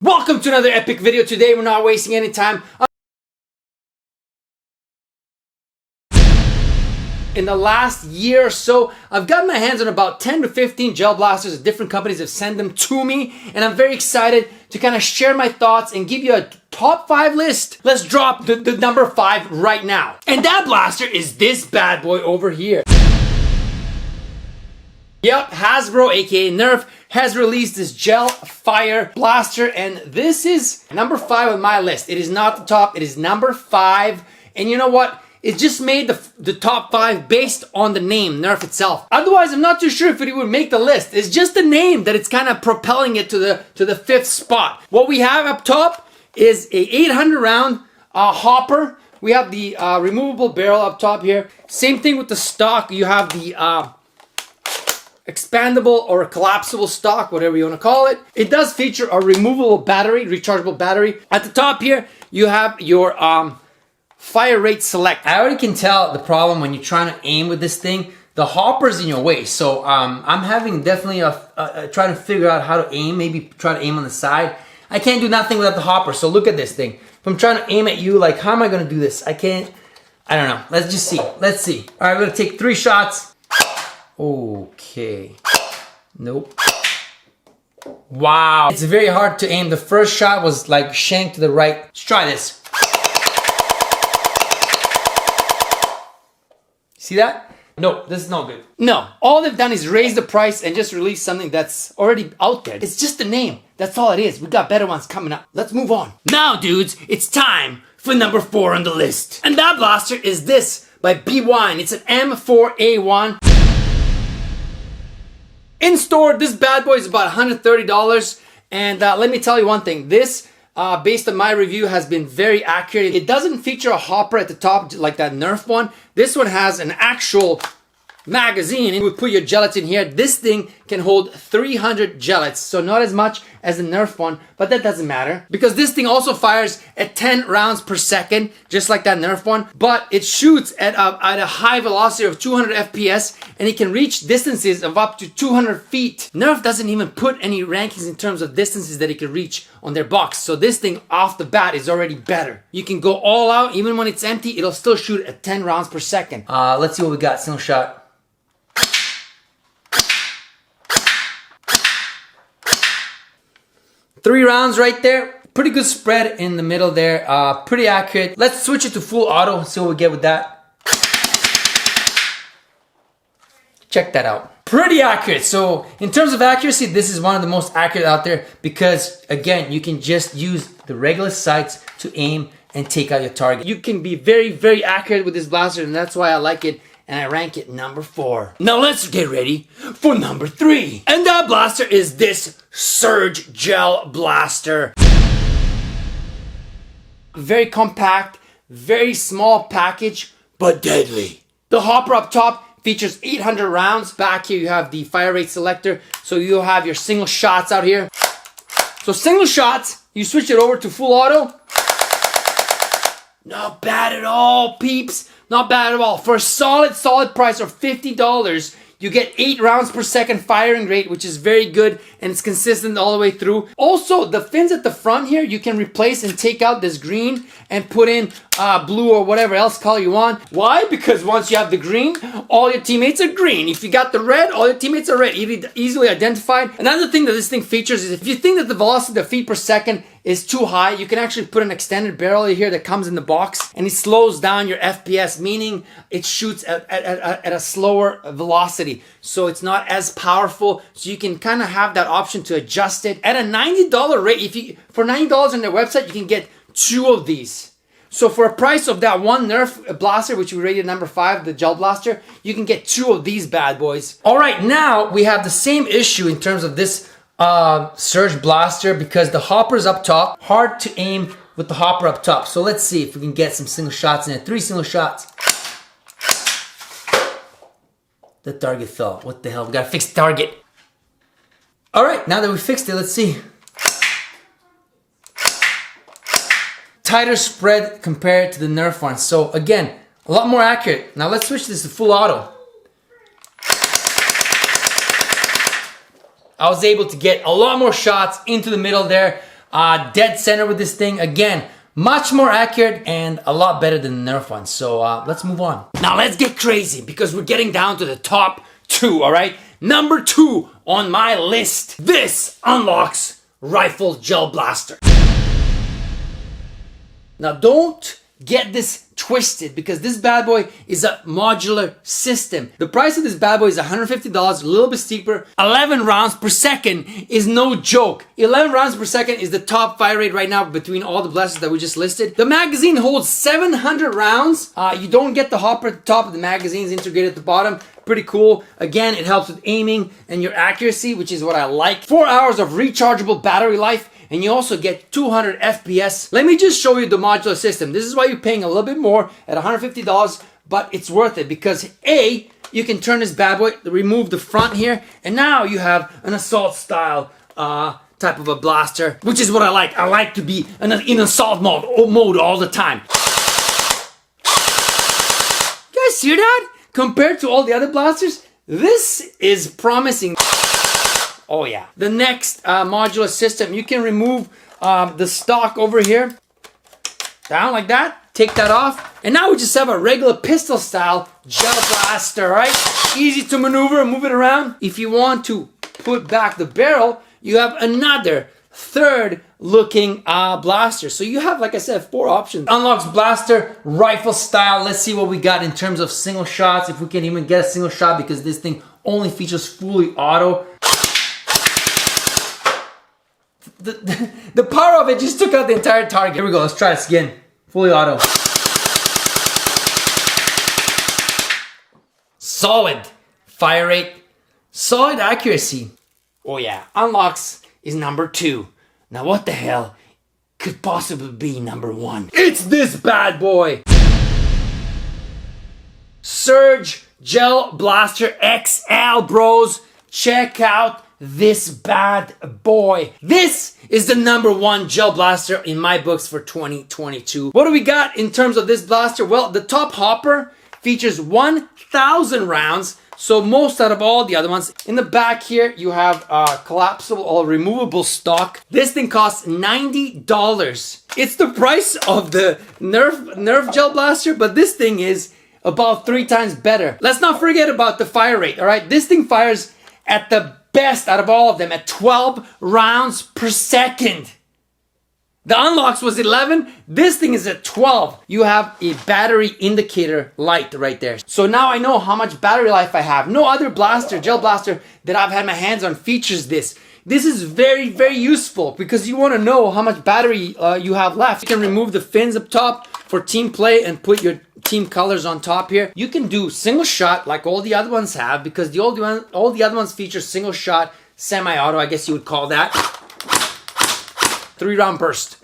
Welcome to another epic video. Today we're not wasting any time. In the last year or so, I've gotten my hands on about 10 to 15 gel blasters that different companies have sent them to me, and I'm very excited to kind of share my thoughts and give you a top 5 list. Let's drop the number 5 right now. And that blaster is this bad boy over here. Yep, Hasbro, aka Nerf, has released this gel fire blaster, and this is number 5 on my list. It is not the top, it is number 5. And you know what? It just made the top 5 based on the name, Nerf itself. Otherwise, I'm not too sure if it would make the list. It's just the name that it's kind of propelling it to the 5th spot. What we have up top is a 800 round hopper. We have the removable barrel up top here. Same thing with the stock. You have the expandable or a collapsible stock, whatever you want to call it. It does feature a removable battery, rechargeable battery. At the top here, you have your fire rate select. I already can tell the problem when you're trying to aim with this thing. The hopper's in your way, so I'm having definitely trying to figure out how to aim. Maybe try to aim on the side. I can't do nothing without the hopper. So look at this thing. If I'm trying to aim at you, like how am I going to do this? I can't. I don't know. Let's just see. Let's see. All right, we're gonna take 3 shots. Okay. Nope. Wow. It's very hard to aim. The first shot was like shanked to the right. Let's try this. See that? No, this is not good. No, all they've done is raise the price and just release something that's already out there. It's just a name. That's all it is. We got better ones coming up. Let's move on. Now, dudes, it's time for number 4 on the list. And that blaster is this by B-Wine. It's an M4A1. In store, this bad boy is about $130. And let me tell you one thing. This, based on my review, has been very accurate. It doesn't feature a hopper at the top like that Nerf one. This one has an actual magazine. You would put your gelatin here. This thing can hold 300 gellets. So not as much as the Nerf one, but that doesn't matter. Because this thing also fires at 10 rounds per second, just like that Nerf one. But it shoots at a high velocity of 200 FPS, and it can reach distances of up to 200 feet. Nerf doesn't even put any rankings in terms of distances that it can reach on their box. So this thing off the bat is already better. You can go all out. Even when it's empty, it'll still shoot at 10 rounds per second. Let's see what we got. Single shot. 3 rounds right there. Pretty good spread in the middle there. Pretty accurate. Let's switch it to full auto. See what we get with that. Check that out. Pretty accurate. So in terms of accuracy, this is one of the most accurate out there because, again, you can just use the regular sights to aim and take out your target. You can be very, very accurate with this blaster, and that's why I like it. And I rank it number 4. Now let's get ready for number 3. And that blaster is this Surge Gel Blaster. Very compact, very small package, but deadly. The hopper up top features 800 rounds. Back here you have the fire rate selector, so you'll have your single shots out here. So single shots, you switch it over to full auto. Not bad at all, peeps. Not bad at all. For a solid price of $50, you get 8 rounds per second firing rate, which is very good, and it's consistent all the way through. Also, the fins at the front here, you can replace and take out this green and put in blue or whatever else color you want. Why? Because once you have the green, all your teammates are green. If you got the red, all your teammates are red. Easily identified. Another thing that this thing features is if you think that the velocity of feet per second is too high, you can actually put an extended barrel here that comes in the box, and it slows down your FPS, meaning it shoots at a slower velocity. So it's not as powerful, so you can kind of have that option to adjust it. At a $90 rate, for $90 on their website, you can get 2 of these. So for a price of that one Nerf blaster, which we rated number 5, the gel blaster, you can get 2 of these bad boys. All right, now we have the same issue in terms of this Surge blaster because the hopper's up top. Hard to aim with the hopper up top. So let's see if we can get some single shots in it. 3 single shots. The target fell. What the hell? We gotta fix the target. All right, now that we fixed it, let's see. Tighter spread compared to the Nerf one. So again, a lot more accurate. Now let's switch this to full auto. I was able to get a lot more shots into the middle there. dead center with this thing. Again, much more accurate and a lot better than the Nerf one. So let's move on. Now let's get crazy because we're getting down to the top 2, all right? Number 2 on my list. This unlocks Rifle Gel Blaster. Now don't get this twisted because this bad boy is a modular system. The price of this bad boy is $150, a little bit steeper. 11 rounds per second is no joke. 11 rounds per second is the top fire rate right now between all the blasters that we just listed. The magazine holds 700 rounds. You don't get the hopper at the top of the magazines integrated at the bottom. Pretty cool. Again, it helps with aiming and your accuracy, which is what I like. 4 hours of rechargeable battery life. And you also get 200 FPS. Let me just show you the modular system. This is why you're paying a little bit more at $150, but it's worth it because A, you can turn this bad boy, remove the front here, and now you have an assault style type of a blaster, which is what I like. I like to be in assault mode all the time. You guys hear that? Compared to all the other blasters, this is promising. Oh yeah. The next modular system, you can remove the stock over here. Down like that. Take that off. And now we just have a regular pistol style gel blaster, right? Easy to maneuver, move it around. If you want to put back the barrel, you have another third looking blaster. So you have, like I said, 4 options. Unlocks blaster, rifle style. Let's see what we got in terms of single shots. If we can even get a single shot because this thing only features fully auto. The power of it just took out the entire target. Here we go, let's try this again. Fully auto. Solid fire rate, solid accuracy. Oh yeah, unlocks is number 2. Now what the hell could possibly be number 1? It's this bad boy. Surge Gel Blaster XL, bros. Check out this bad boy. This is the number 1 gel blaster in my books for 2022. What do we got in terms of this blaster? Well, the top hopper features 1,000 rounds, so most out of all the other ones. In the back here, you have collapsible or removable stock. This thing costs $90. It's the price of the Nerf gel blaster, but this thing is about 3 times better. Let's not forget about the fire rate, all right? This thing fires at the best out of all of them at 12 rounds per second. The unlocks was 11. This thing is at 12. You have a battery indicator light right there. So now I know how much battery life I have. No other blaster, gel blaster that I've had my hands on features this. This is very, very useful because you want to know how much battery you have left. You can remove the fins up top for team play and put your team colors on top here. You can do single shot like all the other ones have because all the other ones feature single shot, semi-auto, I guess you would call that. 3-round burst.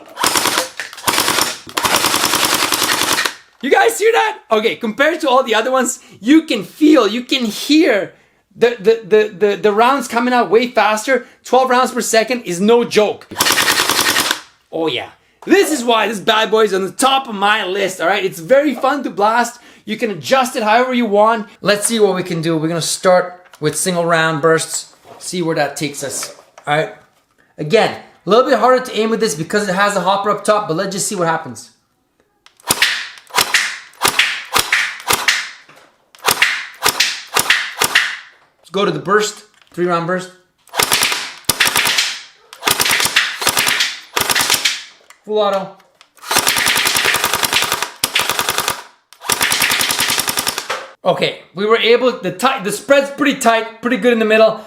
You guys hear that? Okay, compared to all the other ones, you can feel, you can hear the rounds coming out way faster. 12 rounds per second is no joke. Oh yeah. This is why this bad boy is on the top of my list, all right? It's very fun to blast. You can adjust it however you want. Let's see what we can do. We're gonna start with single round bursts, see where that takes us, all right? Again, a little bit harder to aim with this because it has a hopper up top, but let's just see what happens. Let's go to the burst, 3-round burst. Full auto. Okay, we were able, the spread's pretty tight, pretty good in the middle.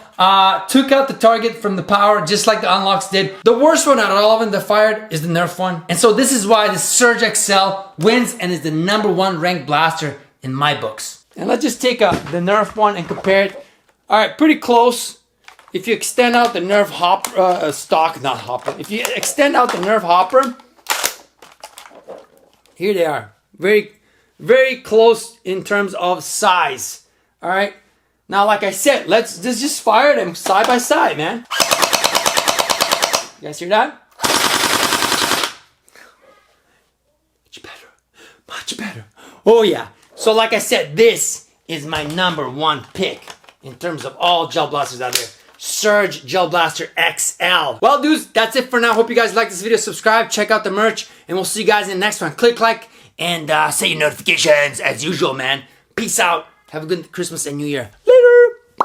Took out the target from the power just like the unlocks did. The worst one out of all of them that fired is the Nerf one. And so this is why the Surge XL wins and is the number 1 ranked blaster in my books. And let's just take the Nerf one and compare it. All right, pretty close. If you extend out the Nerf stock, not hopper. If you extend out the Nerf hopper, here they are. Very, very close in terms of size. All right. Now, like I said, let's just fire them side by side, man. You guys hear that? Much better. Much better. Oh, yeah. So, like I said, this is my number 1 pick in terms of all gel blasters out there. Surge Gel Blaster XL. Well, dudes, that's it for now. Hope you guys like this video. Subscribe, check out the merch, and we'll see you guys in the next one. Click like and set your notifications as usual, man. Peace out. Have a good Christmas and New Year.